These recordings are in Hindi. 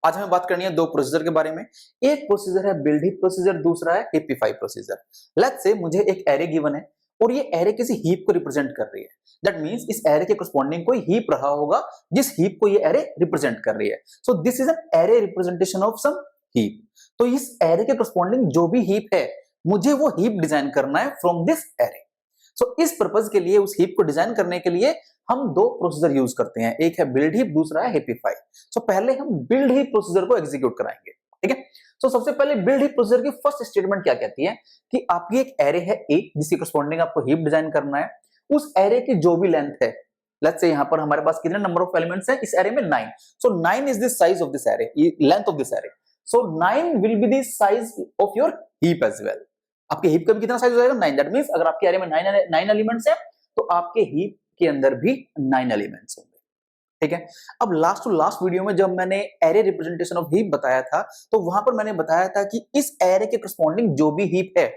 आज हमें बात करनी है दो प्रोसीजर के बारे में। एक प्रोसीजर है बिल्ड हीप प्रोसीजर, दूसरा है हिपिफाई प्रोसीजर। लेट्स से मुझे एक एरे गिवन है और ये एरे किसी हीप को रिप्रेजेंट कर रही है। दैट मींस इस एरे के करस्पॉन्डिंग कोई हीप रहा होगा जिस हीप को ये एरे रिप्रेजेंट कर रही है। So this is an array representation of some heap. तो इस एरे के करस्पॉन्डिंग जो भी हीप है मुझे वो हीप डिजाइन करना है फ्रॉम दिस एरे। सो इस पर्पज के लिए, उस हीप को डिजाइन करने के लिए हम दो प्रोसीजर यूज करते हैं, एक है बिल्ड हीप, दूसरा है हिपिफाई। सो पहले हम बिल्ड हीप प्रोसीजर को एग्जीक्यूट कराएंगे, ठीक है। सो सबसे पहले बिल्ड हीप प्रोसीजर की फर्स्ट स्टेटमेंट क्या कहती है कि आपकी एक एरे है ए जिसके करस्पॉन्डिंग आपको हीप डिजाइन करना है। उस एरे की जो भी लेंथ है, लेट्स से यहां पर हमारे पास कितने नंबर ऑफ एलिमेंट्स हैं इस एरे में, 9। So 9 is the size of this array, length of this array. So 9 will be the size of your heap as well. आपके हीप का भी कितना साइज हो जाएगा, 9। दैट मींस अगर आपके एरे में 9 एलिमेंट्स है तो आपके हीप के अंदर भी 9 एलिमेंट्स होंगे, ठीक है। अब लास्ट टू लास्ट वीडियो में जब मैंने एरे रिप्रेजेंटेशन ऑफ हीप बताया था तो वहां पर मैंने बताया था कि इस एरे के करस्पॉन्डिंग जो भी हीप है,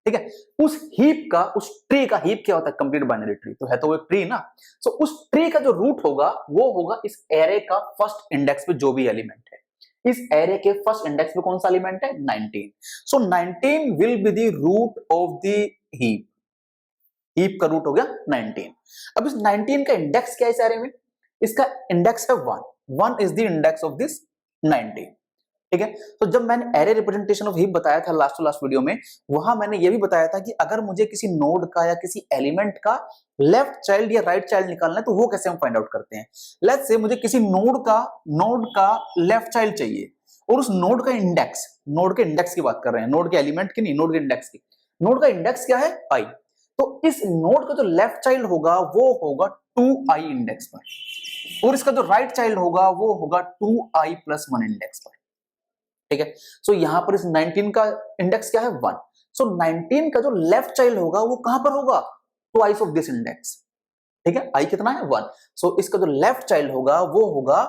ठीक है, उस हीप का, उस ट्री का, हीप क्या होता है, कंप्लीट बाइनरी ट्री तो है, तो वो एक ट्री ना। सो उस ट्री का जो रूट होगा वो होगा इस एरे का फर्स्ट इंडेक्स पे जो भी एलिमेंट है। इस एरे के फर्स्ट इंडेक्स पे कौन सा एलिमेंट है, 19। So 19 will be the root of the heap. Heap का रूट हो गया 19। अब इस 19 का इंडेक्स क्या है इस एरे में, इसका इंडेक्स है 1। 1 is the index of this 19, ठीक है। तो जब मैंने एरे रिप्रेजेंटेशन ऑफ हीप बताया था लास्ट टू लास्ट वीडियो में, वहां मैंने ये भी बताया था कि अगर मुझे किसी नोड का या किसी एलिमेंट का लेफ्ट चाइल्ड या राइट चाइल्ड निकालना है तो वो कैसे हम फाइंड आउट करते हैं। लेट्स से मुझे किसी नोड का लेफ्ट चाइल्ड चाहिए और उस नोड का इंडेक्स, नोड के इंडेक्स की बात कर रहे हैं, नोड के एलिमेंट की नहीं, नोड के इंडेक्स की। नोड का इंडेक्स क्या है, i। तो इस नोड का जो लेफ्ट चाइल्ड होगा वो होगा 2i इंडेक्स पर, और इसका जो राइट चाइल्ड होगा वो होगा 2i + 1 इंडेक्स पर, ठीक है। सो यहां पर इस 19 का इंडेक्स क्या है, 1। सो 19 का जो लेफ्ट चाइल्ड होगा वो कहां पर होगा, ट्वाइस ऑफ दिस इंडेक्स, ठीक है। i कितना है, 1। सो इसका जो लेफ्ट चाइल्ड होगा वो होगा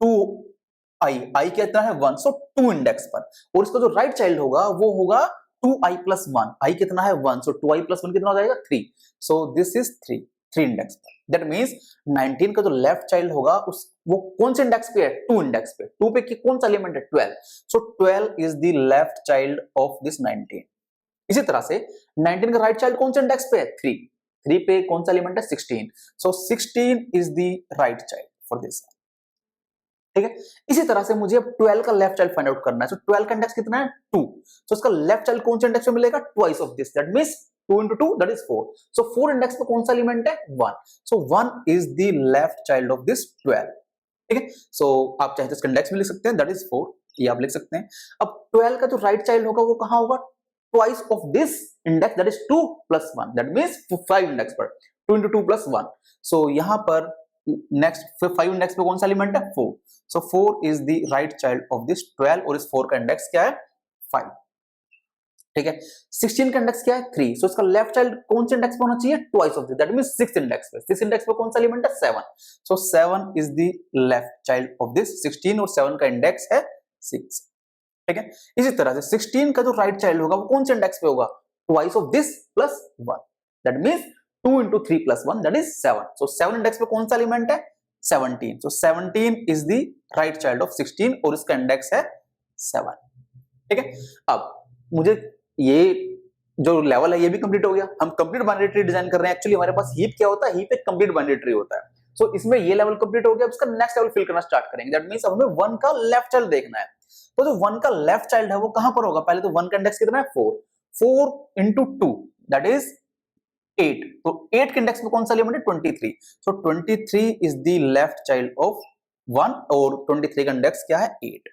2i कितना है, 1। सो 2 इंडेक्स पर, और इसका जो राइट चाइल्ड होगा वो होगा 2i + 1। i कितना है, 1। सो 2i + 1 कितना हो जाएगा, 3। सो दिस इज 3 इंडेक्स पर। दैट मींस 19 का जो लेफ्ट चाइल्ड होगा उस वो कौन से इंडेक्स पे है, 2 इंडेक्स पे। 2 पे कौन सा एलिमेंट है, 12। सो 12 is the left child of this 19। इसी तरह से 19 का राइट चाइल्ड कौन से इंडेक्स पे है, 3। 3 पे कौन सा एलिमेंट है, 16। सो 16 is the right child for this, ठीक है। इसी तरह से मुझे अब 12 का लेफ्ट चाइल्ड फाइंड आउट करना है। सो 12 का इंडेक्स कितना है, 2। सो इसका लेफ्ट चाइल्ड कौन से इंडेक्स पे मिलेगा, twice of this. That means 2 × 2 that is 4। So 4 index पे कौन सा एलिमेंट है, 1। सो 1 is the left child of this 12, ठीक है। सो आप चाहे तो इसका इंडेक्स भी लिख सकते हैं, दैट इज 4, ये आप लिख सकते हैं। अब 12 का जो राइट चाइल्ड होगा वो कहां होगा, twice of this index, that is 2 + 1, that means 5 index पर, 2 × 2 + 1। सो यहां पर नेक्स्ट 5 इंडेक्स पे कौन सा एलिमेंट है, 4। सो 4 is the right child of this 12, और इस 4 का इंडेक्स क्या है, 5, ठीक है। 16 का इंडेक्स क्या है, 3। सो इसका लेफ्ट चाइल्ड कौन से इंडेक्स पे होना चाहिए, twice of this, that means 6 index पे। 6 इंडेक्स पे कौन सा एलिमेंट है, 7। सो 7 is the left child of this 16, और 7 का इंडेक्स है 6, ठीक है। इसी तरह से 16 का जो राइट चाइल्ड होगा वो कौन से इंडेक्स पे होगा, twice of this + 1, that means 2 × 3 + 1, that is 7। So 7 index पे कौन सा एलिमेंट है, 17। सो 17 is the right child of 16, और इसका इंडेक्स है 7, ठीक है। अब मुझे ये जो लेवल है ये भी कंप्लीट हो गया। हम कंप्लीट बाइनरी ट्री डिजाइन कर रहे हैं। एक्चुअली हमारे पास हीप क्या होता है, हीप एक कंप्लीट बाइनरी ट्री होता है। सो इसमें ये लेवल कंप्लीट हो गया, उसका नेक्स्ट लेवल फिल करना स्टार्ट करेंगे। दैट मींस अब हमें 1 का लेफ्ट चाइल्ड देखना है। तो जो 1 का लेफ्ट चाइल्ड है वो कहां पर होगा, पहले तो 1 का इंडेक्स कितना है, 4। 4 × 2 दैट इज 8। तो 8 के इंडेक्स में कौन सा एलिमेंट है, 23। सो 23 is the left child of 1, और 23 का इंडेक्स क्या है, 8।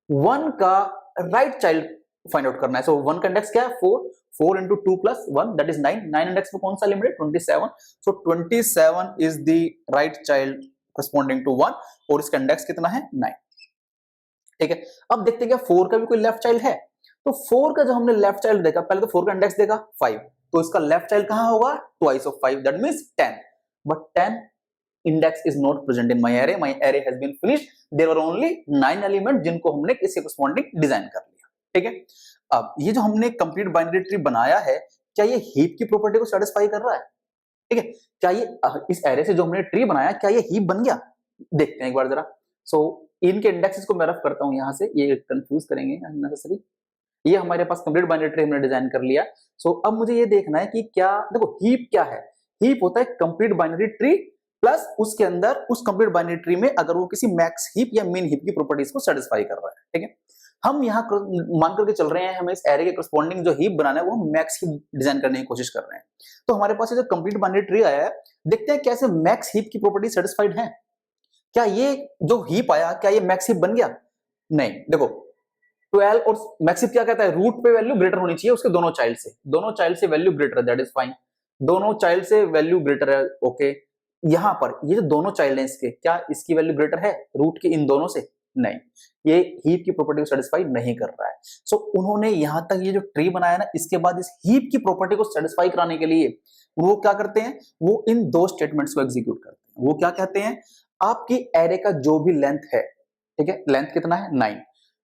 1 का राइट चाइल्ड फाइंड आउट करना है। सो 1 का इंडेक्स क्या है, 4। 4 × 2 + 1 दैट इज 9। 9 इंडेक्स में कौन सा एलिमेंट है, 27। So 27 is the right child corresponding to 1, और इसका इंडेक्स कितना है, 9, ठीक है। अब देखते हैं क्या 4 का भी कोई लेफ्ट चाइल्ड है। तो 4 का जो हमने लेफ्ट चाइल्ड देखा, पहले तो 4 का इंडेक्स देखा 5, तो इसका लेफ्ट चाइल्ड कहां होगा, twice of 5, that means 10। But 10 index is not present in my array, my array has been finished, there are only 9 element जिनको हमने इसके करस्पॉन्डिंग डिजाइन कर लिया, ठीक है। अब ये जो हमने कंप्लीट बाइनरी ट्री बनाया है, क्या ये हीप की प्रॉपर्टी को सेटिस्फाई कर रहा है, ठीक है। क्या ये इस एरे से जो हमने ट्री बनाया क्या ये हीप बन गया, देखते हैं एक बार जरा। सो इनके इंडेक्सेस को मैं रफ करता हूं यहां से, ये कंफ्यूज करेंगे अननेसेसरी। ये हमारे पास कंप्लीट बाइनरी ट्री हमने डिजाइन कर लिया। सो अब मुझे ये देखना है कि क्या, देखो हीप क्या है, हीप होता है कंप्लीट बाइनरी ट्री प्लस उसके अंदर उस कंप्लीट बाइनरी ट्री में अगर वो किसी मैक्स हीप या मिन हीप की प्रॉपर्टीज को सेटिस्फाई कर रहा है, ठीक है। हम यहाँ मान करके चल रहे हैं हमें इस एरे के करस्पॉन्डिंग जो हीप बनाना है वो मैक्स हीप डिजाइन करने की कोशिश कर रहे हैं। तो हमारे पास ये जो कंप्लीट बाइनरी ट्री आया है, देखते हैं कैसे मैक्स हीप की प्रॉपर्टी सेटिस्फाइड है। क्या ये जो हीप आया क्या ये मैक्स हीप बन गया? नहीं, देखो 12 और मैक्स हीप क्या कहता है, रूट पे वैल्यू ग्रेटर होनी चाहिए उसके दोनों चाइल्ड से वैल्यू ग्रेटर है, दैट इज फाइन। दोनों चाइल्ड से वैल्यू ग्रेटर है, ओके। यहां पर ये जो दोनों चाइल्ड हैं इसके, क्या इसकी वैल्यू ग्रेटर है रूट की इन दोनों से? नहीं, ये हीप की प्रॉपर्टी को सेटिस्फाई नहीं कर रहा है। सो उन्होंने यहां तक ये जो ट्री बनाया ना, इसके बाद इस हीप की प्रॉपर्टी को सेटिस्फाई कराने के लिए वो क्या करते हैं, वो इन दो स्टेटमेंट्स को एग्जीक्यूट करते हैं। वो क्या कहते हैं, आपकी एरे का जो भी लेंथ है, ठीक है, लेंथ कितना है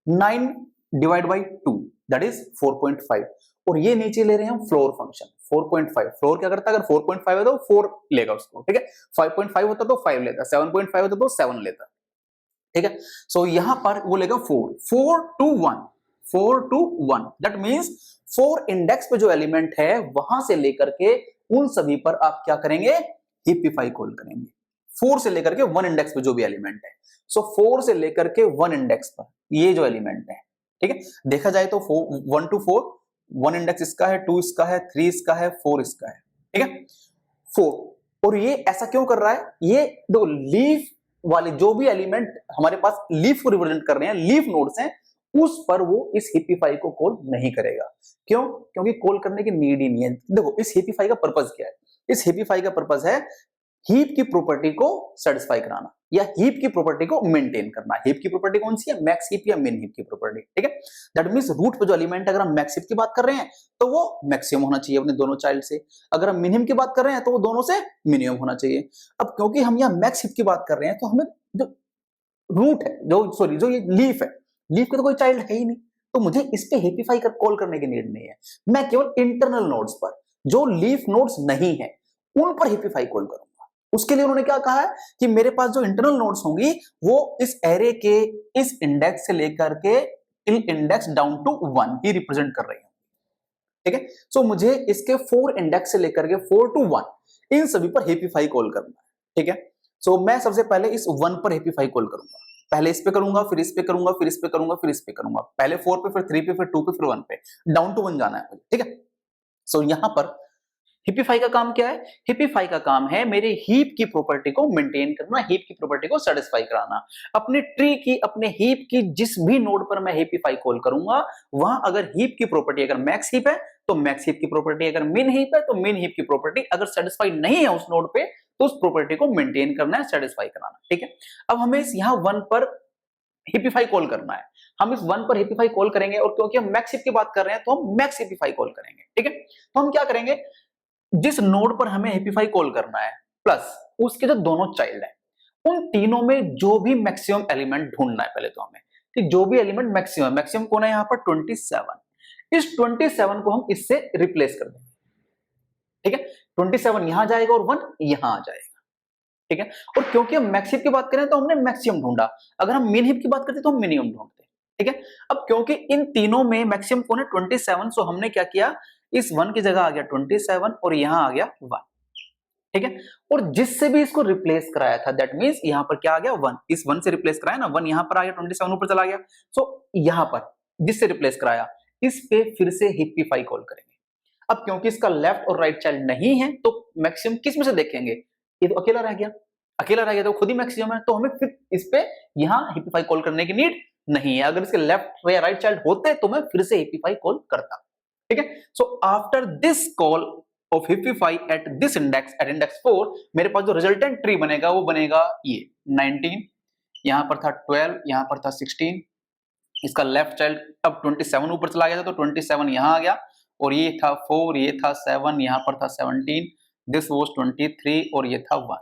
9 डिवाइड बाई 2 दैट इज 4.5, और ये नीचे ले रहे हैं हम फ्लोर फंक्शन 4.5। फ्लोर क्या करता है, अगर 4.5 है तो 4 लेगा उसको, ठीक है। 5.5 होता तो 5 लेता, 7.5 होता तो 7 लेता, ठीक है। सो यहां पर वो लेगा 4 to 1 दैट मींस 4 इंडेक्स पे जो एलिमेंट है वहां से लेकर के उन सभी पर आप क्या करेंगे, हिपिफाई कॉल करेंगे। 4 से लेकर के 1 इंडेक्स पे जो भी एलिमेंट है, सो 4 से लेकर के 1 इंडेक्स पर ये जो एलिमेंट है, ठीक है, देखा जाए तो 1 to 4, 1 इंडेक्स इसका है, 2 इसका है, 3 इसका है, 4 इसका है, ठीक है, 4। और ये ऐसा क्यों कर रहा है, ये दो लीफ वाले जो भी एलिमेंट हमारे पास लीफ को रिप्रेजेंट कर रहे हैं, लीफ नोड्स हैं, उस पर वो इस हिपिफाई को कॉल नहीं करेगा। क्यों? क्योंकि कॉल करने की नीड ही नहीं है। देखो इस हिपिफाई का पर्पस क्या है, इस हिपिफाई का पर्पस है हीप की प्रॉपर्टी को सेटिस्फाई कराना या हीप की प्रॉपर्टी को मेंटेन करना। हीप की प्रॉपर्टी कौन सी है, मैक्स हीप या मिन हीप की प्रॉपर्टी, ठीक है। दैट मींस रूट पे जो एलिमेंट अगर हम मैक्स हीप की बात कर रहे हैं तो वो मैक्सिमम होना चाहिए अपने दोनों चाइल्ड से, अगर हम मिनिमम की बात कर रहे हैं तो वो दोनों से मिनिमम होना चाहिए। अब क्योंकि हम यहाँ मैक्स हीप की बात कर रहे हैं तो हमें जो रूट है, जो ये लीफ है, लीफ का तो कोई चाइल्ड है ही नहीं, तो मुझे इस पे हिपिफाई कर कॉल करने की नीड नहीं है। मैं केवल इंटरनल नोड्स पर जो लीफ नोड्स नहीं है उन पर हिपिफाई कॉल करूंगा। उसके लिए उन्होंने क्या कहा है कि मेरे पास जो इंटरनल नोड्स होंगी वो इस एरे के इस इंडेक्स से लेकर के टिल इंडेक्स डाउन टू 1 ही रिप्रेजेंट कर रही है, ठीक है। सो मुझे इसके 4 इंडेक्स से लेकर के 4 to 1 इन सभी पर हिपिफाई कॉल करना है, ठीक है। सो मैं सबसे पहले इस 1 पर हिपिफाई कॉल करूंगा, पहले इस पे करूंगा, फिर इस पे करूंगा, फिर इस पे करूंगा, फिर इस पे करूंगा, पहले 4 पे, फिर 3 पे, फिर 2 पे, फिर 1 पे, डाउन टू 1 जाना है मुझे, ठीक है। सो यहां पर हिपिफाई का काम क्या है, हिपिफाई का काम है मेरे हीप की प्रॉपर्टी को मेंटेन करना, हीप की प्रॉपर्टी को सेटिस्फाई कराना। अपने ट्री की, अपने हीप की जिस भी नोड पर मैं हिपिफाई कॉल करूंगा वहां अगर हीप की प्रॉपर्टी अगर मैक्स हीप है तो मैक्स हीप की प्रॉपर्टी, अगर मिन हीप है तो मिन हीप की प्रॉपर्टी अगर सेटिस्फाई नहीं है उस नोड पे तो उस प्रॉपर्टी को मेंटेन करना है, सेटिस्फाई कराना, ठीक है। अब हमें इस यहां 1 पर हिपिफाई कॉल करना है, हम इस 1 पर हिपिफाई कॉल करेंगे और क्योंकि हम मैक्स हीप की बात कर रहे हैं तो हम मैक्स हिपिफाई कॉल करेंगे, ठीक है। तो हम क्या करेंगे, जिस नोड पर हमें हिपिफाई कॉल करना है प्लस उसके जो दोनों चाइल्ड हैं उन तीनों में जो भी मैक्सिमम एलिमेंट ढूंढना है पहले तो हमें, कि जो भी एलिमेंट मैक्सिमम कौन है यहाँ पर 27, इस 27 को हम इससे रिप्लेस कर देंगे, ठीक है। 27 यहां जाएगा और 1 यहां आ जाएगा, ठीक है। और क्योंकि हम मैक्स हीप की बात करें तो हमने मैक्सिमम ढूंढा, अगर हम मिन हीप की बात करते तो हम मिनिमम ढूंढते, ठीक है। अब क्योंकि इन तीनों में मैक्सिमम कौन है 27, सो हमने क्या किया, इस 1 की जगह आ गया 27 और यहां आ गया 1, ठीक है। और जिससे भी इसको रिप्लेस कराया था दैट मींस यहां पर क्या आ गया 1, इस 1 से रिप्लेस कराया ना, 1 यहां पर आ गया, 27 ऊपर चला गया, सो यहां पर जिससे रिप्लेस कराया इस पे फिर से हिपिफाई कॉल करेंगे। अब क्योंकि इसका लेफ्ट और राइट चाइल्ड नहीं है तो मैक्सिमम किस में से देखेंगे, ये तो अकेला रह गया तो खुद ही मैक्सिमम है, तो हमें फिर इस पे यहां हिपिफाई कॉल करने की नीड नहीं है। अगर इसके लेफ्ट या राइट चाइल्ड होते तो मैं फिर से हिपिफाई कॉल करता, ठीक है। So after this call of heapify at this index, at index 4, मेरे पास जो रिजल्टेंट ट्री बनेगा वो बनेगा ये 19, यहां पर था 12, यहां पर था 16, इसका लेफ्ट चाइल्ड अब 27 ऊपर चला गया था तो 27 यहां आ गया, और ये था 4, ये था 7, यहां पर था 17, दिस वाज 23 और ये था 1।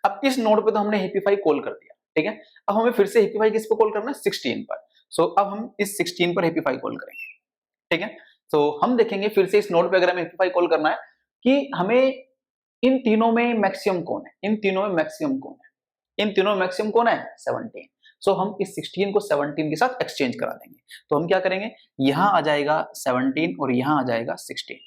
अब इस नोड पे तो हमने हिपिफाई कॉल कर दिया, ठीक है। अब हमें फिर से हिपिफाई किस पे कॉल करना है, 16 पर। सो अब हम इस 16 पर हिपिफाई कॉल करेंगे, ठीक है। सो हम देखेंगे फिर से इस नोड पे अगर हमें हिपिफाई कॉल करना है कि हमें इन तीनों में मैक्सिमम कौन है, इन तीनों में मैक्सिमम कौन है, इन तीनों में मैक्सिमम कौन है 17, सो हम इस 16 को 17 के साथ एक्सचेंज करा देंगे। तो हम क्या करेंगे, यहां आ जाएगा 17 और यहां आ जाएगा 16,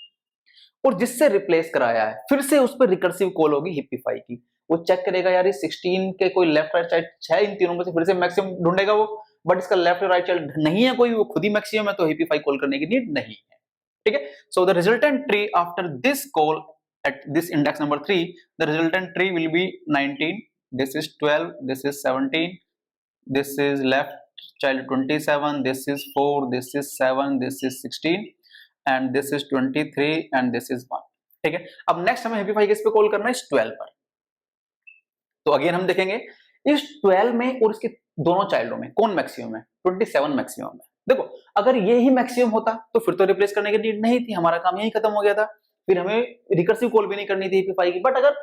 और जिससे रिप्लेस कराया है फिर से उस पर रिकर्सिव कॉल होगी हिप्पीफाई की। वो चेक करेगा यार ये 16 के कोई लेफ्ट राइट साइड है इन तीनों में से, फिर से मैक्सिमम ढूंढेगा वो, बट इसका लेफ्ट राइट साइड नहीं है कोई, वो खुद ही मैक्सिमम है, तो हिप्पीफाई कॉल करने की नीड नहीं है। ठीक है, सो the resultant tree after this call at this index number 3, the resultant tree will be 19, this is 12, this is 17, this is left child 27, this is 4, this is 7, this is 16 and this is 23 and this is 1। ठीक है, अब नेक्स्ट हमें हिप्पीफाई किस पे कॉल करना है, इस 12 पर। तो अगेन हम देखेंगे इस 12 में और इसके दोनों चाइल्डों में कौन मैक्सिमम है, 27 मैक्सिमम है। देखो अगर ये ही मैक्सिमम होता तो फिर तो रिप्लेस करने की नीड नहीं थी, हमारा काम यही खत्म हो गया था, फिर हमें रिकर्सिव कॉल भी नहीं करनी थी हिप्पीफाई की। बट अगर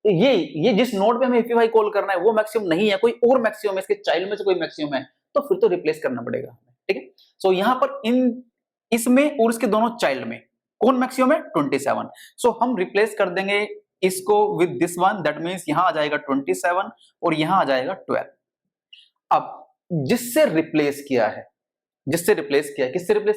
ये जिस नोड पे हमें हिप्पीफाई कॉल करना है वो मैक्सिमम नहीं है, कोई और मैक्सिमम है, इसके चाइल्ड में से कोई मैक्सिमम है, तो फिर तो रिप्लेस करना पड़ेगा हमें। ठीक है, सो यहां पर इसमें और इसके दोनों चाइल्ड में कौन मैक्सिमम है, 27। सो हम रिप्लेस कर देंगे इसको with this one, that means यहां आ जाएगा 27 और यहां आ जाएगा 12। अब जिससे रिप्लेस किया है, किससे रिप्लेस किया है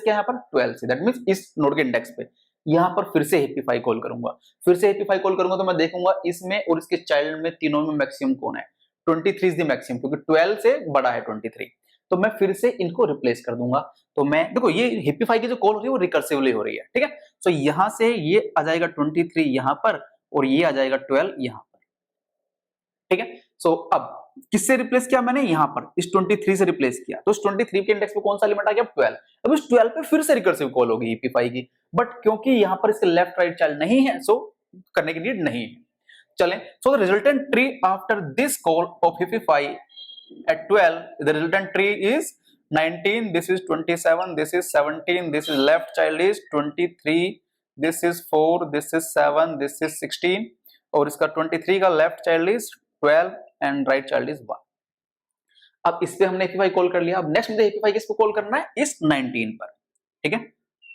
यहाँ पर 12 से, दैट मींस इस नोड के इंडेक्स पे यहां पर फिर से हिप्पीफाई कॉल करूंगा, तो मैं देखूंगा इसमें और इसके चाइल्ड में तीनों में मैक्सिमम कौन है, 23 इज द मैक्सिमम, क्योंकि 12 से बड़ा है 23। तो मैं फिर से इनको रिप्लेस कर दूंगा। तो मैं देखो ये हिप्पीफाई की जो कॉल हो रही है वो रिकर्सिवली हो रही है। ठीक है, सो यहां से ये आ जाएगा 23 यहां पर और ये आ जाएगा 12 यहां पर। ठीक है, सो अब किससे रिप्लेस किया मैंने, यहां पर इस 23 से रिप्लेस किया, तो इस 23 के इंडेक्स पे कौन सा एलिमेंट आ गया, 12। अब इस 12 पे फिर से रिकर्सिव कॉल होगी हिप्पीफाई की, बट क्योंकि यहां पर इसके लेफ्ट राइट चाइल्ड नहीं है, सो करने की नीड नहीं है। चलें, so the resultant tree after this call of heapify at 12, the resultant tree is 19, this is 27, this is 17, this is left child is 23, this is 4, this is 7, this is 16 और इसका 23 का left child is 12 and right child is 1। अब इस पे हमने हिप्पीफाई कॉल कर लिया। अब नेक्स्ट मुझे हिप्पीफाई किस पे कॉल करना है, इस 19 पर। ठीक है,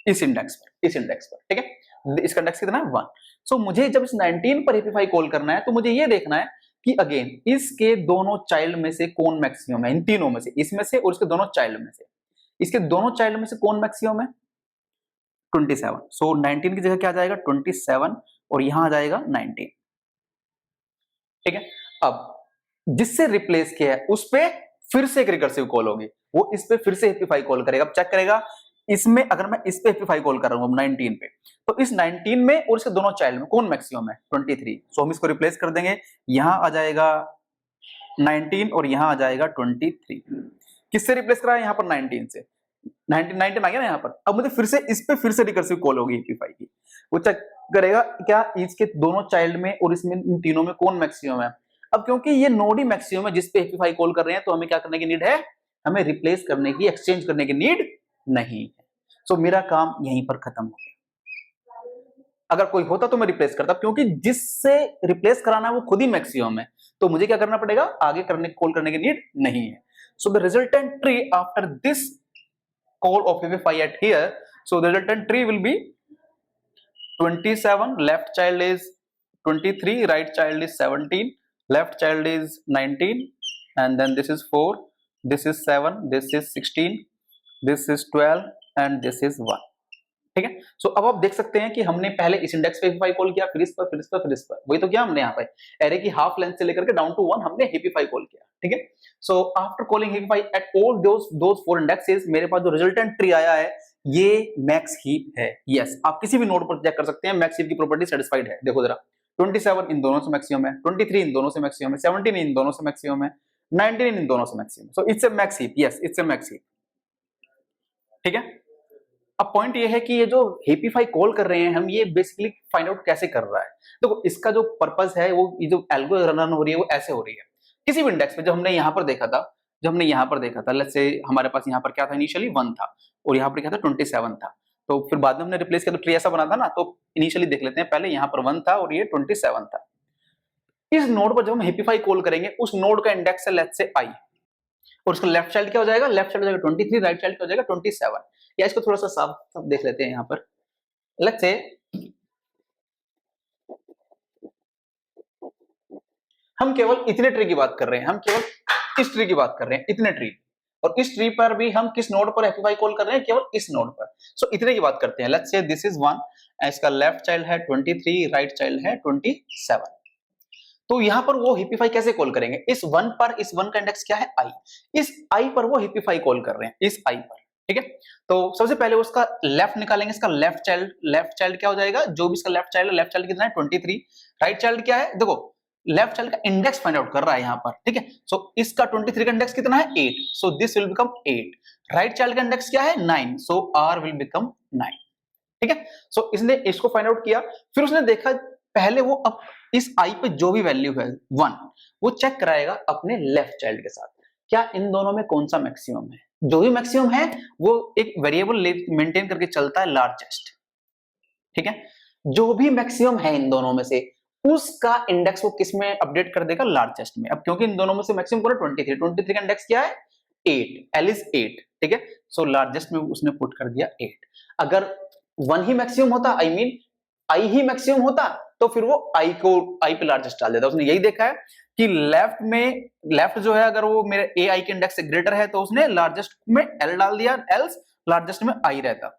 इस इंडेक्स पर। ठीक है, इसका इंडेक्स कितना है 1। सो मुझे जब इस 19 पर हिप्पीफाई कॉल करना है तो मुझे ये देखना है कि अगेन इसके दोनों चाइल्ड में से कौन मैक्सिमम है, इन तीनों में से, इसमें से और इसके दोनों चाइल्ड में से, इसके दोनों चाइल्ड में से कौन मैक्सिमम है, 27। सो 19 की जगह क्या आ जाएगा 27 और यहां आ जाएगा 19। ठीक है, अब जिससे रिप्लेस किया है उस पे फिर से एक रिकर्सिव कॉल होगी, वो इस पे फिर से हिप्पीफाई कॉल करेगा। अब चेक करेगा इसमें, अगर मैं इस पे हिप्पीफाई कॉल कर रहा हूं 19 पे, तो इस 19 में और इसके दोनों चाइल्ड में कौन मैक्सिमम है, 23। सो हम इसको रिप्लेस कर देंगे, यहां आ जाएगा 19 और यहां आ जाएगा 23। किससे रिप्लेस करा है, यहां पर 19 से, 19 आ गया ना यहां पर। अब मुझे फिर से इस पे फिर से रिकर्सिव कॉल होगी हिप्पीफाई की। वो चेक करेगा क्या इसके दोनों चाइल्ड में और इसमें इन तीनों में कौन मैक्सिमम है। अब क्योंकि ये नोड ही मैक्सिमम है जिस पे हिप्पीफाई कॉल कर रहे हैं, तो हमें क्या करने की नीड है, हमें रिप्लेस करने की, एक्सचेंज करने की नीड नहीं है। सो मेरा काम यहीं पर खत्म हो गया। अगर कोई होता तो मैं रिप्लेस करता, क्योंकि जिससे रिप्लेस कराना है वो खुद ही मैक्सिमम है, तो मुझे क्या करना पड़ेगा, आगे करने कॉल करने की नीड नहीं है। सो the resultant tree after this call of hippify at here, so the resultant tree will be 27, left child is 23, right child is 17, left child is 19 and then this is 4, this is 7, this is 16, this is 12 and this is 1। ठीक है, सो अब आप देख सकते हैं कि हमने पहले इस इंडेक्स पे हिप्पीफाई कॉल किया, फिर इस पर, फिर इस पर, फिर इस पर, वही तो किया हमने यहाँ पे, एरे की हाफ लेंथ से लेकर के डाउन टू 1 हमने हिप्पीफाई कॉल किया। ठीक है, so after calling heapify at all those 4 indexes, मेरे पास जो रिजल्टेंट ट्री आया है ये मैक्स हीप है। यस, आप किसी भी नोड पर चेक कर सकते हैं, मैक्स हीप की प्रॉपर्टी सेटिस्फाइड है। देखो जरा, 27 इन दोनों से मैक्सिमम है, 23 इन दोनों से मैक्सिमम है, 17 इन दोनों से मैक्सिमम है, 19 इन दोनों से maximum. So it's a max heap, yes it's a max heap. ठीक है, अब पॉइंट ये है कि ये जो हिप्पीफाई कॉल कर रहे हैं हम, ये बेसिकली फाइंड आउट कैसे कर रहा है। देखो इसका जो पर्पस है, वो ये जो एल्गो रन हो रही है वो ऐसे हो रही है, किसी भी इंडेक्स पे जो हमने यहाँ पर देखा था, लेट्स से हमारे पास यहाँ पर क्या था, इनिशियली 1 था और यहाँ पर क्या था 27 था, तो फिर बाद में हमने रिप्लेस किया तो ट्री ऐसा बना था ना। तो इनिशियली देख लेते हैं, पहले यहाँ पर 1 था और ये 27 था। इस नोड पर जब हम हिप्पीफाई कॉल करेंगे, उस नोड का इंडेक्स है लेट्स से i, और उसका लेफ्ट चाइल्ड क्या हो जाएगा, लेफ्ट चाइल्ड हो जाएगा 23, राइट चाइल्ड क्या हो जाएगा 27। या इसको थोड़ा सा साफ देख लेते हैं यहाँ पर, लेट्स से हम केवल इतने ट्री की बात कर रहे हैं, हम केवल इस ट्री की बात कर रहे हैं, इतने ट्री, और इस ट्री पर भी हम किस नोड पर हैप्पी फाइव कॉल कर रहे हैं, केवल इस नोड पर। सो इतने की बात करते हैं। लेट्स से दिस इज 1, इसका लेफ्ट चाइल्ड है 23, राइट चाइल्ड है 27। तो यहां पर वो हिप्पीफाई कैसे कॉल करेंगे, इस 1 पर, इस 1 का इंडेक्स क्या है i, इस i पर वो हिप्पीफाई कॉल कर रहे हैं, इस i पर, ठीक है। तो सबसे पहले उसका लेफ्ट निकालेंगे, इसका लेफ्ट चाइल्ड क्या हो जाएगा, जो भी इसका लेफ्ट चाइल्ड कितना है 23, राइट चाइल्ड क्या है, देखो लेफ्ट चाइल्ड का इंडेक्स फाइंड आउट कर रहा है यहां पर, ठीक है। सो इसका 23 का इंडेक्स कितना है 8, so this will become 8। Right child का इंडेक्स क्या है 9, सो r विल बिकम 9, ठीक है। सो इसने इसको फाइंड आउट किया, फिर उसने देखा पहले वो अब इस i पे जो भी वैल्यू है 1, वो चेक कराएगा अपने लेफ्ट चाइल्ड के साथ, क्या इन दोनों में कौन सा मैक्सिमम है। जो भी मैक्सिमम है वो एक वेरिएबल मेंटेन करके चलता है लार्जेस्ट, ठीक है। जो भी मैक्सिमम है इन दोनों में से उसका इंडेक्स वो किस में अपडेट कर देगा, लार्जेस्ट में। अब क्योंकि इन दोनों में से मैक्सिमम कौन है 23 का इंडेक्स क्या है 8, l is 8, ठीक है। सो लार्जेस्ट में उसने पुट कर दिया 8। अगर 1 ही मैक्सिमम होता, I mean i he maximum होता, तो फिर वो i पे लार्जेस्ट डाल देता। उसने यही देखा है कि लेफ्ट जो है अगर वो मेरे ai के इंडेक्स से ग्रेटर है तो उसने लार्जेस्ट में l डाल दिया, एल्स लार्जेस्ट में i रहता।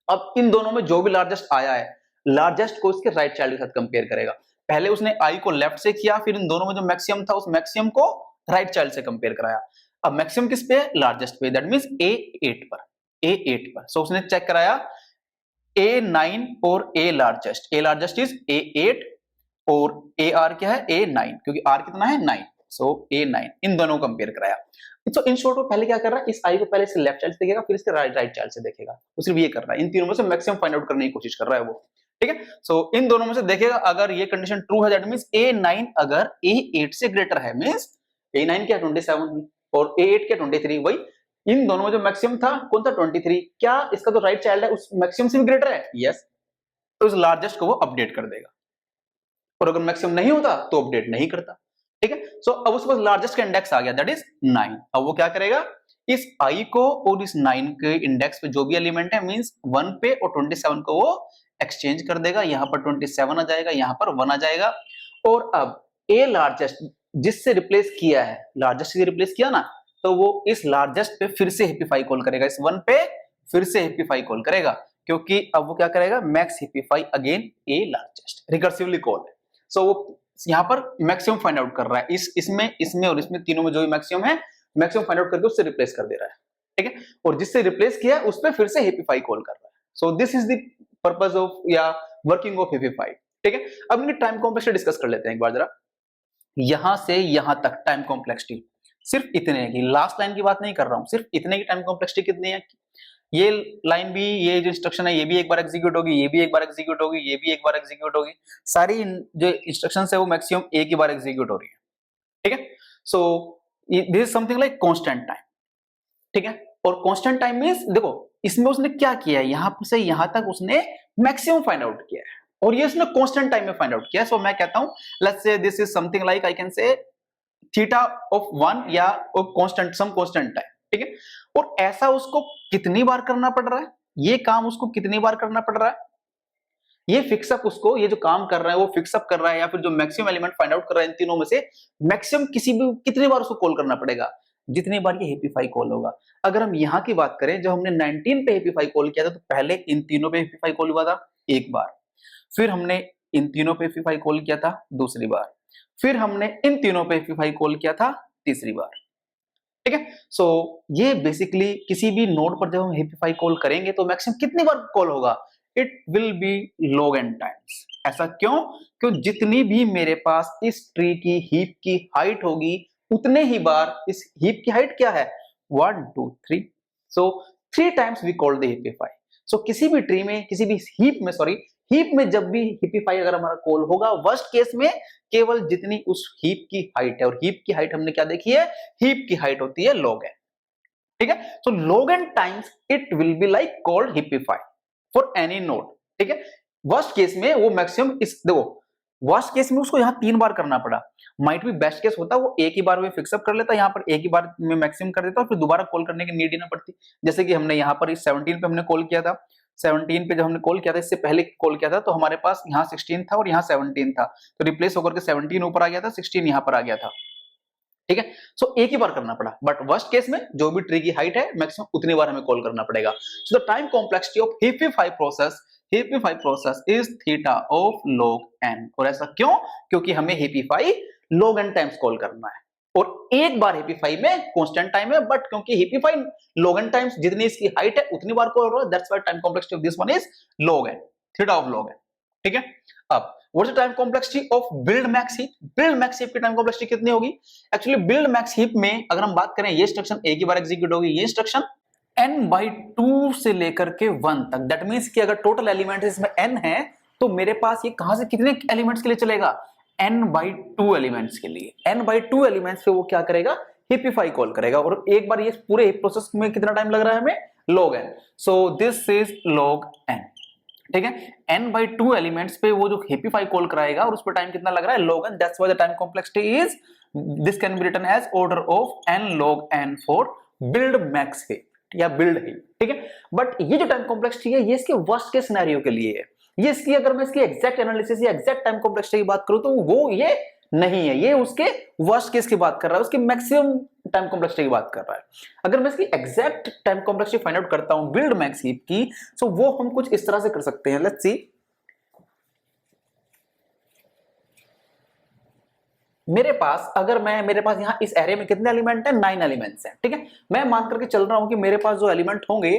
अब इन दोनों में जो भी लार्जेस्ट आया है, लार्जेस्ट को इसके राइट चाइल्ड के साथ कंपेयर करेगा। पहले उसने i को लेफ्ट से किया, फिर इन दोनों में जो मैक्सिमम था उस मैक्सिमम को राइट चाइल्ड से कंपेयर कराया। अब मैक्सिमम किस पे है, लार्जेस्ट पे, दैट मींस a8 पर, a8 पर। सो उसने चेक कराया a9 और a लार्जेस्ट इज a8 और ar क्या है a9, क्योंकि r कितना है 9, सो a9, इन दोनों को कंपेयर कराया। तो इन शॉर्ट वो पहले क्या कर रहा है, इस i को पहले इसके लेफ्ट चाइल्ड से देखेगा, फिर इसके राइट चाइल्ड से देखेगा। वो सिर्फ ये कर रहा है, इन तीनों में से मैक्सिमम फाइंड आउट करने की कोशिश कर रहा है वो, ठीक है। सो इन दोनों में से देखेगा, अगर ये कंडीशन ट्रू है दैट मींस a9 अगर a8 से ग्रेटर है, मींस a9 क्या 27 और a8 क्या 23, वही इन दोनों में जो मैक्सिमम था कौन था 23, क्या इसका जो राइट चाइल्ड है उस मैक्सिमम से भी ग्रेटर है, यस, तो इस लार्जेस्ट को वो अपडेट कर देगा। और अगर मैक्सिमम नहीं होता तो अपडेट नहीं करता, ठीक है। सो अब उसके पास लार्जेस्ट का इंडेक्स आ गया दैट इज 9। अब वो क्या करेगा, इस i को और इस 9 के इंडेक्स पे जो भी एलिमेंट है मींस 1 पे और 27 को वो एक्सचेंज कर देगा। यहां पर 27 आ जाएगा, यहां पर 1 आ जाएगा, और अब a लार्जेस्ट जिससे रिप्लेस किया है, लार्जेस्ट से रिप्लेस किया ना, तो वो इस लार्जेस्ट पे फिर से हिप्पीफाई कॉल करेगा, इस 1 पे फिर से हिप्पीफाई कॉल करेगा, क्योंकि अब वो क्या करेगा, max heapify again a largest, recursively call है। सो वो यहां पर मैक्सिमम फाइंड आउट कर रहा है, इसमें और इसमें तीनों में जो भी मैक्सिमम है, मैक्सिमम फाइंड आउट करके उससे रिप्लेस कर दे रहा है, ठीक है। और जिससे रिप्लेस किया उस पे फिर से हिप्पीफाई कॉल कर रहा है। So this is the purpose of या वर्किंग ऑफ हिप्पीफाई, ठीक है। अब इनकी टाइम कॉम्प्लेक्सिटी डिस्कस कर लेते हैं एक बार जरा। यहां से यहां तक टाइम कॉम्प्लेक्सिटी सिर्फ इतने की, लास्ट लाइन की बात नहीं कर रहा हूं, सिर्फ इतने की टाइम कॉम्प्लेक्सिटी कितनी है। ये लाइन भी, ये जो इंस्ट्रक्शन है ये भी एक बार एग्जीक्यूट होगी, ये भी एक बार एग्जीक्यूट होगी, ये भी एक बार एग्जीक्यूट होगी, सारी जो इंस्ट्रक्शन है वो मैक्सिमम एक ही बार एग्जीक्यूट हो रही है, ठीक है। So this is something like constant time, ठीक है। और कांस्टेंट टाइम मींस देखो इसमें उसने क्या किया है, यहां से यहां तक उसने मैक्सिमम फाइंड आउट किया है और ये उसने कांस्टेंट टाइम में फाइंड आउट किया है। सो मैं कहता हूं let's say this is something like I can से थीटा ऑफ 1 या कांस्टेंट, सम कांस्टेंट टाइम, ठीक है। और ऐसा उसको कितनी बार करना पड़ रहा है, ये काम उसको कितनी बार करना पड़ रहा है, ये फिक्सअप उसको, ये जो काम कर रहा है वो फिक्सअप कर रहा है या फिर जो मैक्सिमम एलिमेंट फाइंड आउट कर रहा है इन तीनों में से मैक्सिमम कितनी बार उसको कॉल करना पड़ेगा, जितनी बार ये हिप्पीफाई कॉल होगा। अगर हम यहां की बात करें, जब हमने 19 पे हिप्पीफाई कॉल किया था तो पहले इन तीनों पे हिप्पीफाई कॉल हुआ था एक बार, फिर हमने इन तीनों पे हिप्पीफाई कॉल किया था दूसरी बार, फिर हमने इन तीनों पे हिप्पीफाई कॉल किया था तीसरी बार, ठीक है। सो ये बेसिकली किसी भी नोड पर जब हम हिप्पीफाई कॉल करेंगे तो मैक्सिमम कितनी बार कॉल होगा, it will B log n times. ऐसा क्यों, क्योंकि जितनी भी मेरे पास इस ट्री की हीप की हाइट होगी उतने ही बार इस हीप की हाइट क्या है 1 2 3, सो 3 टाइम्स वी कॉल द हिप्पीफाई। सो किसी भी ट्री में, किसी भी हीप में जब भी हिप्पीफाई अगर हमारा कॉल होगा, वर्स्ट केस में केवल जितनी उस हीप की हाइट है, और हीप की हाइट हमने क्या देखी है, हीप की हाइट होती है log n, ठीक है। So log n times it will be like called heapify for any node, ठीक है। वर्स्ट केस में वो मैक्सिमम इस देखो, वर्स्ट केस में उसको यहां 3 बार करना पड़ा, माइट भी बेस्ट केस होता वो एक ही बार में फिक्सअप कर लेता, यहां पर एक ही बार में मैक्सिमम कर देता और फिर दोबारा कॉल करने की नीड ही ना पड़ती। जैसे कि हमने यहां पर इस 17 पे हमने कॉल किया था, 17 पे जब हमने कॉल किया था, इससे पहले कॉल किया था तो हमारे पास यहाँ 16 था और यहाँ 17 था, तो रिप्लेस होकर के 17 ऊपर आ गया था, 16 यहाँ पर आ गया था, ठीक है। सो एक ही बार करना पड़ा, बट वर्स्ट केस में जो भी ट्री की हाइट है मैक्सिमम उतनी बार हमें कॉल करना पड़ेगा। So the time complexity of heapify process is theta of log n। और ऐसा क्यों? क्योंकि हमें heapify log n times call करना है, और एक बार हेपीफाई में कांस्टेंट टाइम है, बट क्योंकि हेपीफाई log n टाइम्स जितनी इसकी हाइट है उतनी बार कॉल हो रहा है, that's why time complexity of this one is log n, theta of log n। ठीक है। अब what is the time complexity of build max heap? Build max heap की टाइम कॉम्प्लेक्सिटी कितनी होगी? एक्चुअली बिल्ड मैक्स हीप में अगर हम बात करें, ये इंस्ट्रक्शन एक ही बार एग्जीक्यूट होगी, ये इंस्ट्रक्शन n/2 से लेकर के 1 तक। दैट मींस कि अगर टोटल एलिमेंट इसमें n है तो मेरे पास ये कहां से कितने एलिमेंट्स के लिए चलेगा? n/2 एलिमेंट्स के लिए। n/2 एलिमेंट्स पे वो क्या करेगा? हिपिफाई कॉल करेगा, और एक बार ये पूरे प्रोसेस में कितना टाइम लग रहा है हमें? log n। So this is log n। ठीक है। n/2 एलिमेंट्स पे वो जो हेपीफाई कॉल कराएगा और उस पर टाइम कितना लग रहा है? log n। That's why the time complexity is, this can be written as order of n log n for build max heap या बिल्ड हीप। ठीक है। बट ये जो टाइम कॉम्प्लेक्सिटी है ये इसके वर्स्ट केस सिनेरियो के लिए है। ये इसकी, अगर मैं इसकी एग्जैक्ट एनालिसिस या एग्जैक्ट टाइम कॉम्प्लेक्सिटी की बात करूं तो वो ये नहीं है, ये उसके वर्स्ट केस की बात कर रहा है, उसकी मैक्सिमम टाइम कॉम्प्लेक्सिटी की बात कर रहा है। अगर मैं इसकी exact time complexity find out करता हूं बिल्ड मैक्स हीप की, सो वो हम कुछ इस तरह से कर सकते हैं। लेट्स सी, मेरे पास यहां इस एरे में कितने एलिमेंट हैं? 9 एलिमेंट्स हैं। ठीक है। मैं मान करके चल रहा हूं कि मेरे पास जो एलिमेंट होंगे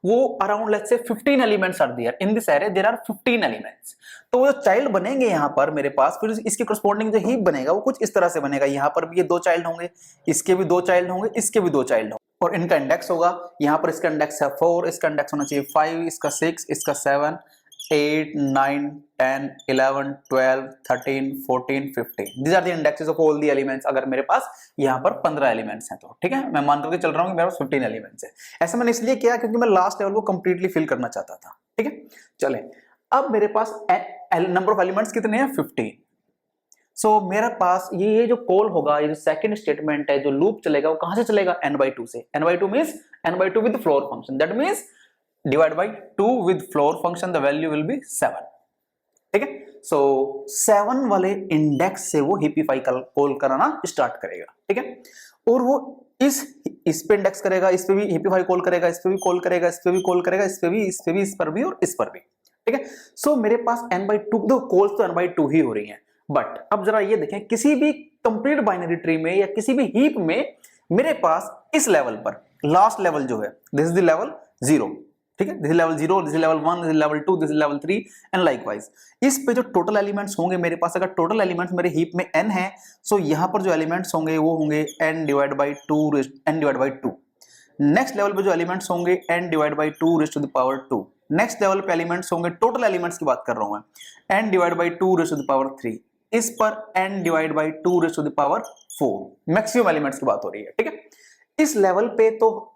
वो around let's say 15 elements are there in this array, there are 15 elements. तो वो जो चाइल्ड बनेंगे यहां पर मेरे पास, फिर इसके करस्पॉन्डिंग जो हीप बनेगा वो कुछ इस तरह से बनेगा। यहां पर भी ये 2 चाइल्ड होंगे, इसके भी 2 चाइल्ड होंगे, इसके भी 2 चाइल्ड होंगे, और इनका इंडेक्स होगा। यहां पर इसका इंडेक्स है 4, इसका इंडेक्स होना चाहिए 5, इसका 6, इसका 7, 8, 9, 10, 11, 12, 13, 14, 15। These are the indexes of all the elements। अगर मेरे पास यहाँ पर 15 एलिमेंट्स हैं तो ठीक है, मैं मान करके चल रहा हूँ कि मेरे पास 15 एलिमेंट्स हैं। ऐसा मैंने इसलिए किया क्योंकि मैं लास्ट लेवल को कंप्लीटली फिल करना चाहता था। ठीक है। चले, अब मेरे पास नंबर ऑफ एलिमेंट्स कितने हैं? 15। सो मेरे पास ये जो कॉल होगा, ये जो सेकंड स्टेटमेंट है, जो लूप चलेगा, वो कहां से चलेगा? n/2 से। n/2 means n/2 with floor function, that means divide by 2 with floor function, the value will be 7। ठीक है। सो 7 वाले इंडेक्स से वो हिपिफाई कॉल कराना स्टार्ट करेगा। ठीक है। और वो इस पे इंडेक्स करेगा, इस पे भी हिपिफाई कॉल करेगा, इस पे भी कॉल करेगा, इस पे भी कॉल करेगा, इस पे भी, इस पे भी, इस पर भी और इस पर भी। ठीक है। सो मेरे पास n/2, दो कॉल्स तो n/2 ही हो रही हैं, बट अब जरा ये देखें, किसी भी कंप्लीट बाइनरी ट्री में या किसी भी हीप में मेरे पास इस लेवल पर लास्ट लेवल जो है, दिस इज द लेवल 0। ठीक है। This is level 0, this is level 1, this is level 2, this is level 3 and likewise. इस पे जो टोटल एलिमेंट्स होंगे मेरे पास, अगर टोटल एलिमेंट्स मेरे हीप में n है, सो यहां पर जो एलिमेंट्स होंगे वो होंगे n/2। नेक्स्ट लेवल पे जो एलिमेंट्स होंगे n/2 नेक्स्ट लेवल पे एलिमेंट्स होंगे, टोटल एलिमेंट्स की बात कर रहा हूं मैं, n/2 इस पर n/2 मैक्सिमम एलिमेंट्स की बात हो रही है। ठीक है। इस लेवल पे तो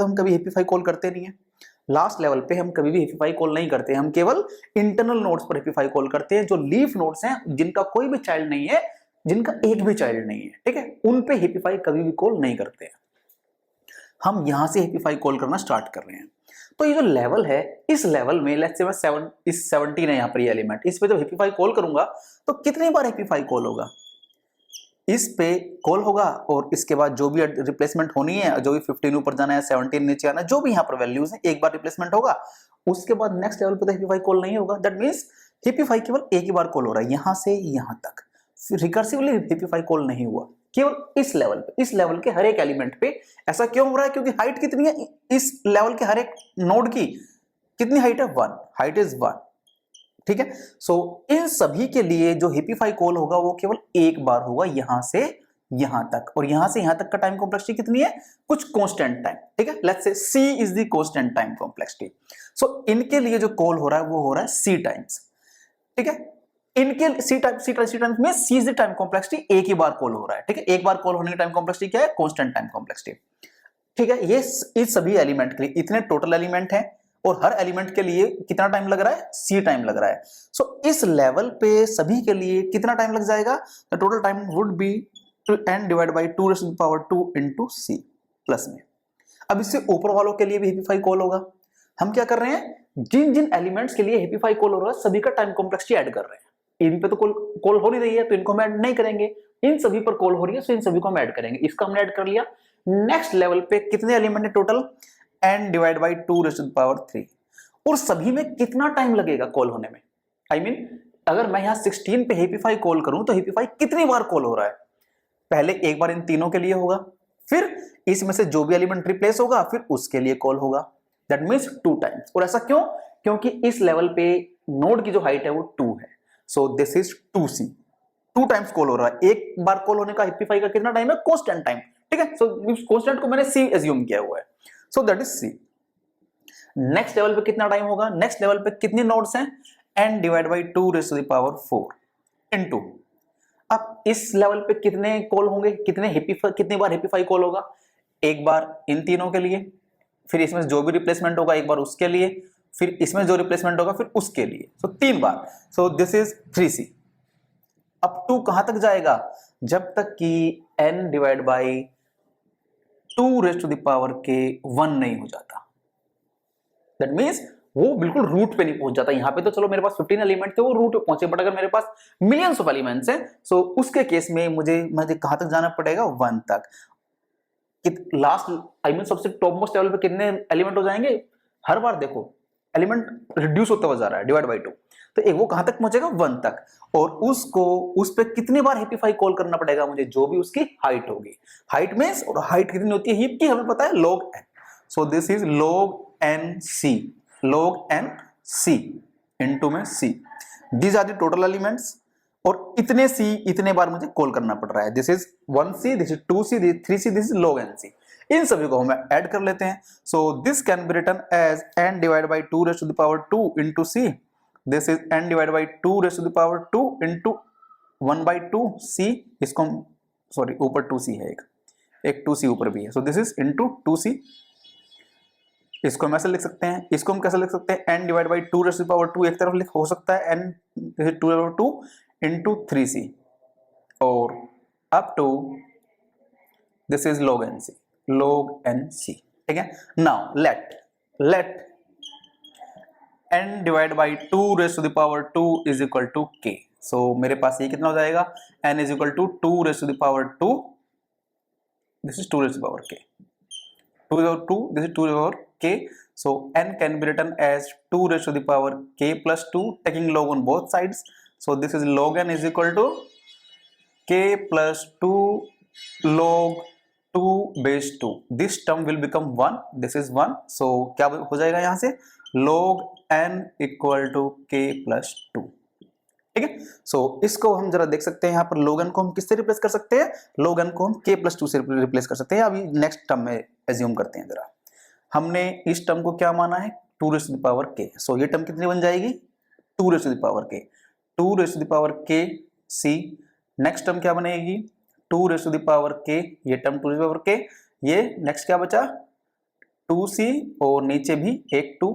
हम कभी हिपिफाई कॉल करते नहीं है। लास्ट लेवल पे हम कभी भी हिपिफाई कॉल नहीं करते, हम केवल इंटरनल नोड्स पर हिपिफाई कॉल करते हैं। जो लीफ नोड्स हैं, जिनका कोई भी चाइल्ड नहीं है, जिनका एक भी चाइल्ड नहीं है, ठीक है, उन पे हिपिफाई कभी भी कॉल नहीं करते हैं। हम यहां से हिपिफाई कॉल करना स्टार्ट कर रहे हैं। तो ये जो लेवल है, इस लेवल में लेट्स से मैं 17 है यहाँ पर ये एलिमेंट, इस पे जब हिपिफाई कॉल करूंगा तो कितनी बार हिपिफाई कॉल होगा? इस पे कॉल होगा, और इसके बाद जो भी रिप्लेसमेंट होनी है, जो भी 15 ऊपर जाना है, 17 नीचे आना है, जो भी यहाँ पर वैल्यूज है, एक बार रिप्लेसमेंट होगा। उसके बाद नेक्स्ट लेवल पे तो हिपिफाई कॉल नहीं होगा। दैट मींस हिपिफाई केवल एक ही बार कॉल हो रहा है, यहां से यहां तक। रिकर्सिवली हिपिफाई कॉल नहीं हुआ, केवल इस लेवल पे, इस लेवल के हर एक एलिमेंट पे। ऐसा क्यों हो रहा है? क्योंकि हाइट कितनी है इस लेवल के हर एक नोड की? कितनी हाइट है? 1। Height is 1। ठीक है। सो इन सभी के लिए जो हिपिफाई कॉल होगा वो केवल एक बार होगा, यहां से यहां तक, और यहां से यहां तक का टाइम कॉम्प्लेक्सिटी कितनी है? कुछ कांस्टेंट टाइम। ठीक है। Let's say c is the constant time complexity. So इनके लिए जो कॉल हो रहा है वो हो रहा है c टाइम्स। ठीक है। इनके c टाइम्स में c is the time complexity, एक ही बार कॉल हो रहा है। ठीक है। एक बार कॉल होने की टाइम कॉम्प्लेक्सिटी क्या है? Constant time complexity. ठीक है। ये इस सभी एलिमेंट के लिए इतने टोटल एलिमेंट हैं, और हर एलिमेंट के लिए कितना टाइम लग रहा है? c टाइम लग रहा है। सो इस लेवल पे सभी के लिए कितना टाइम लग जाएगा? The total time would be n/2 into c plus में। अब इससे ऊपर वालों के लिए भी हिपिफाई कॉल होगा। हम क्या कर रहे हैं? जिन जिन एलिमेंट्स के लिए हिपिफाई कॉल हो रहा है सभी का टाइम कॉम्प्लेक्सिटी ऐड कर रहे हैं। इन पे तो कॉल हो नहीं रही है, तो इनको हम ऐड नहीं करेंगे, इन सभी पर कॉल हो रही है, सो इन सभी को हम ऐड करेंगे। इसका हमने ऐड कर लिया। नेक्स्ट लेवल पे कितने एलिमेंट है total, n divide by 2 raise to the power 3, और सभी में कितना टाइम लगेगा कॉल होने में। आई मीन अगर मैं यहां 16 पे हैप्पीफाई कॉल करूं तो हैप्पीफाई कितनी बार कॉल हो रहा है। पहले एक बार इन तीनों के लिए होगा, फिर इसमें से जो भी एलिमेंट रिप्लेस होगा फिर उसके लिए कॉल होगा, दैट मींस 2 टाइम्स। और ऐसा क्यों, क्योंकि इस लेवल पे नोड की जो हाइट है वो 2 है, so this is 2c, 2 times call हो रहा है। एक बार कॉल होने का हैप्पीफाई का कितना टाइम है, कांस्टेंट टाइम, ठीक है। सो कांस्टेंट को मैंने c एज्यूम किया हुआ है, so that is c। Next level पे कितना टाइम होगा, नेक्स्ट लेवल पे कितने नोड्स हैं, n divide by 2 raise to the power 4 into, अब इस लेवल पे कितने कॉल होंगे, कितनी बार हैप्पीफाई कॉल होगा, एक बार इन तीनों के लिए, फिर इसमें जो भी रिप्लेसमेंट होगा एक बार उसके लिए, फिर इसमें जो रिप्लेसमेंट होगा फिर उसके लिए, सो 3 बार। सो दिस इज 3c। अब 2 कहां तक जाएगा, जब तक कि n divide by 2 raise to the power के 1 नहीं हो जाता। दैट मींस वो बिल्कुल रूट पे नहीं पहुंच जाता। यहां पे तो चलो मेरे पास 15 एलिमेंट थे, वो रूट पे पहुंचे, बट अगर मेरे पास मिलियंस ऑफ एलिमेंट्स हैं, सो उसके केस में मुझे कहां तक जाना पड़ेगा, 1 तक। लास्ट आई मीन सबसे टॉप मोस्ट लेवल पे कितने एलिमेंट हो जाएंगे, हर बार देखो एलिमेंट रिड्यूस होता हुआ जा रहा है, डिवाइड बाई 2, तो एक वो कहां तक पहुंचेगा, 1 तक। और उसको उस पे कितनी बार हैप्पीफाई कॉल करना पड़ेगा मुझे, जो भी उसकी हाइट होगी। हाइट मींस, और हाइट कितनी होती है हीप की, हमें पता है log n, so this is log nc, log nc into में c, these are the total elements, और इतने c इतने बार मुझे कॉल करना पड़ रहा है। This is 1c, this is 2c, this is 3c, this is log nc। इन सभी को हम ऐड कर लेते हैं, so this can be written as n divide by 2 raise to the power 2 into c, this is n divide by 2 raise to the power 2 into 1 by 2 c, इसको हम सॉरी ऊपर 2c है, एक 2c ऊपर भी है, so this is into 2c। इसको हम ऐसे लिख सकते हैं, इसको हम कैसे लिख सकते हैं, n divide by 2 raise to the power 2 एक तरफ लिख हो सकता है, n 2 इनटू 3c, और up to this is log nc, log nc, ठीक है। Now let n divide by 2 raise to the power 2 is equal to k, so मेरे पास ये कितना हो जाएगा, n is equal to 2 raise to the power 2, this is 2 raise to the power k, 2 over 2, this is 2 over k, so n can be written as 2 raised to the power k plus 2, taking log on both sides, so this is log n is equal to k plus 2 log 2 base 2, this term will become 1, this is 1, so क्या हो जाएगा यहाँ से, log n equal to k plus 2, ठीक है। सो इसको हम जरा देख सकते हैं, यहाँ पर log n को हम किससे रिप्लेस कर सकते हैं, log n को हम k plus 2 से रिप्लेस कर सकते हैं। अभी नेक्स्ट टर्म में एज्यूम करते हैं जरा, हमने इस टर्म को क्या माना है, 2 raise to the power k, सो ये टर्म कितनी बन जाएगी, 2 raise to the power k, 2 raise to the power k c। Next term क्या बनेगी, 2 raise to the power k, ये term 2 raise to the power k, ये नेक्स्ट क्या बचा 2c, और नीचे भी एक 2,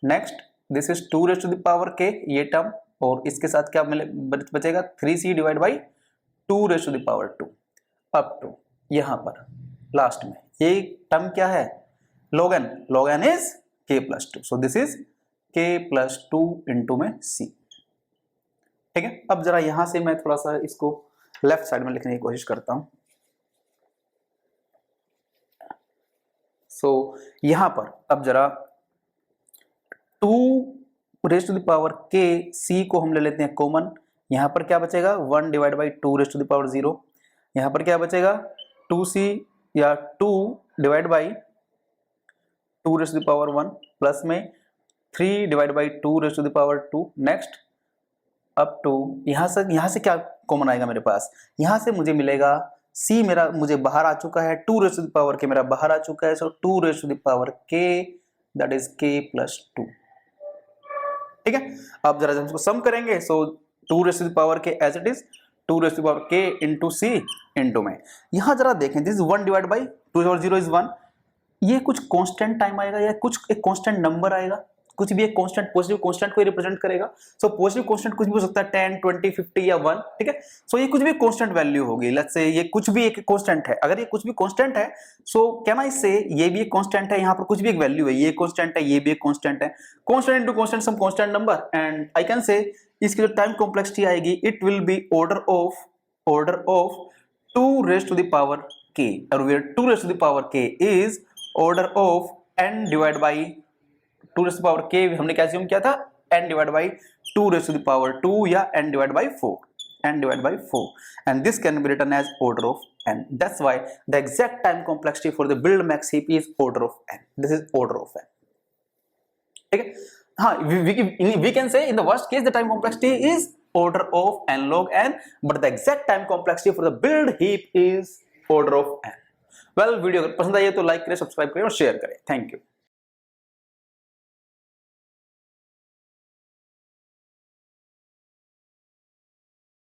next this is 2 raise to the power k, ये टर्म, और इसके साथ क्या बचेगा, 3c divide by 2 raise to the power 2 up to यहाँ पर लास्ट में ये टर्म क्या है, log n is k plus 2, so this is k plus 2 into में c, ठीक है। अब जरा यहां से मैं थोड़ा सा इसको लेफ्ट साइड में लिखने की कोशिश करता हूं, सो यहां पर अब जरा 2 raise to the power k c को हम ले लेते हैं कॉमन, यहां पर क्या बचेगा, 1 divide by 2 raise to the power 0, यहां पर क्या बचेगा 2c या 2 divide by 2 raise to the power 1 plus में 3 divide by 2 raise to the power 2, next up to यहां से क्या कॉमन आएगा मेरे पास, यहां से मुझे मिलेगा c, मेरा मुझे बाहर आ चुका है, 2 raise to the power k मेरा बाहर आ चुका है, so 2 raise to the power k that is k plus 2, ठीक है। अब जरा हम इसको सम करेंगे, so 2 raise to the power k as it is 2 raise to the power k into c into में, यहां जरा देखें दिस इज 1 डिवाइड बाई 2 और 0 इज 1, ये कुछ कांस्टेंट टाइम आएगा या कुछ एक कांस्टेंट नंबर आएगा, कुछ भी एक कांस्टेंट पॉजिटिव कांस्टेंट को रिप्रेजेंट करेगा, सो पॉजिटिव कांस्टेंट कुछ भी हो सकता है 10 20 50 या 1, ठीक है। सो ये कुछ भी कांस्टेंट वैल्यू होगी, लेट्स से ये कुछ भी एक कांस्टेंट है, अगर ये कुछ भी कांस्टेंट है, सो कैन आई से ये भी एक कांस्टेंट है, यहाँ पर कुछ भी एक वैल्यू है, ये कांस्टेंट है, ये भी एक कांस्टेंट है, constant into constant sum constant number, and I can say इसकी जो टाइम कॉम्प्लेक्सिटी आएगी it will be order of order of 2 raised to the power k, or where 2 raised to the power k is order of n divided by 2 raised to the power k हमने क्या assume किया था, n divided by 2 raised to the power 2 या n divided by 4, n divided by 4, and this can be written as order of n. That's why the exact time complexity for the build max heap is order of n. This is order of n. Okay, we can say in the worst case the time complexity is order of n log n, but the exact time complexity for the build heap is order of n. Well, video अगर पसंद आई है तो लाइक करें, सब्सक्राइब करें और शेयर करें. Thank you.